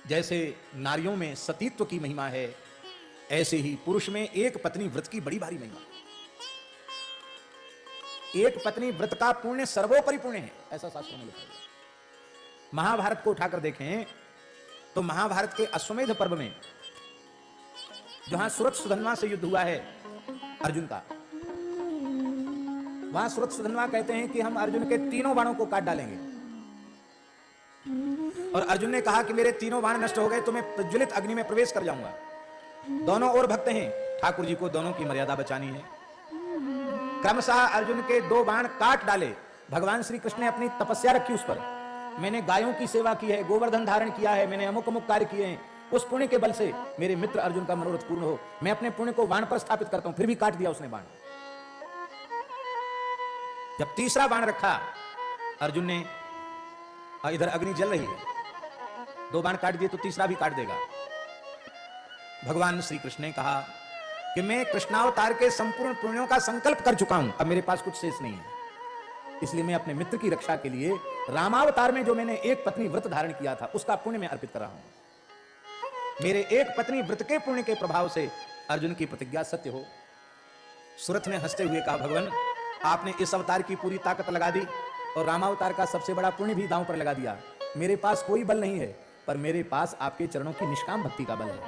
जैसे नारियों में सतीत्व की महिमा है, ऐसे ही पुरुष में एक पत्नी व्रत की बड़ी भारी महिमा। एक पत्नी व्रत का पुण्य सर्वोपरि पुण्य है, ऐसा शास्त्रों में लिखा है। महाभारत को उठाकर देखें तो महाभारत के अश्वमेध पर्व में जहां सुरथ सुधन्वा से युद्ध हुआ है अर्जुन का, वहां सुरथ सुधन्वा कहते हैं कि हम अर्जुन के तीनों बाणों को काट डालेंगे। और अर्जुन ने कहा कि मेरे तीनों बाण नष्ट हो गए तो मैं प्रज्वलित अग्नि में प्रवेश कर जाऊंगा। दोनों ओर भक्त हैं, ठाकुर जी को दोनों की मर्यादा बचानी है। क्रमशः अर्जुन के दो बाण काट डाले। भगवान श्री कृष्ण ने अपनी तपस्या रखी उस पर, मैंने गायों की सेवा की है, गोवर्धन धारण किया है, मैंने अमुक अमुक कार्य किए हैं, उस पुण्य के बल से मेरे मित्र अर्जुन का मनोरथ पूर्ण हो, मैं अपने पुण्य को बाण पर स्थापित करता हूं। फिर भी काट दिया उसने बाण। जब तीसरा बाण रखा अर्जुन ने, इधर अग्नि जल रही है, दो बाण काट दिए तो तीसरा भी काट देगा। भगवान श्री कृष्ण ने कहा कि मैं कृष्णावतार के संपूर्ण पुण्यों का संकल्प कर चुका हूं, अब मेरे पास कुछ शेष नहीं है, इसलिए मैं अपने मित्र की रक्षा के लिए रामावतार में जो मैंने एक पत्नी व्रत धारण किया था उसका पुण्य मैं अर्पित कर रहा हूं। मेरे एक पत्नी व्रत के पुण्य के प्रभाव से अर्जुन की प्रतिज्ञा सत्य हो। सुरथ ने हंसते हुए कहा, भगवान आपने इस अवतार की पूरी ताकत लगा दी और रामावतार का सबसे बड़ा पुण्य भी दांव पर लगा दिया। मेरे पास कोई बल नहीं है, पर मेरे पास आपके चरणों की निष्काम भक्ति का बल है।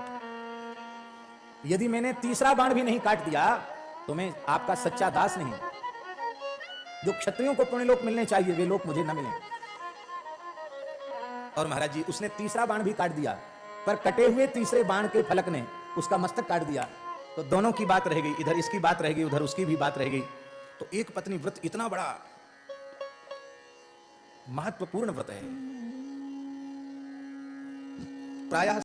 यदि मैंने तीसरा बाण भी नहीं काट दिया तो मैं आपका सच्चा दास नहीं। जो क्षत्रियों को पुण्य लोक मिलने चाहिए वे लोक मुझे न मिले। और महाराज जी उसने तीसरा बाण भी काट दिया, पर कटे हुए तीसरे बाण के फलक ने उसका मस्तक काट दिया। तो दोनों की बात रह गई, इधर इसकी बात रह गई, उधर उसकी भी बात रह गई। तो एक पत्नी व्रत इतना बड़ा महत्वपूर्ण व्रत है, प्रायः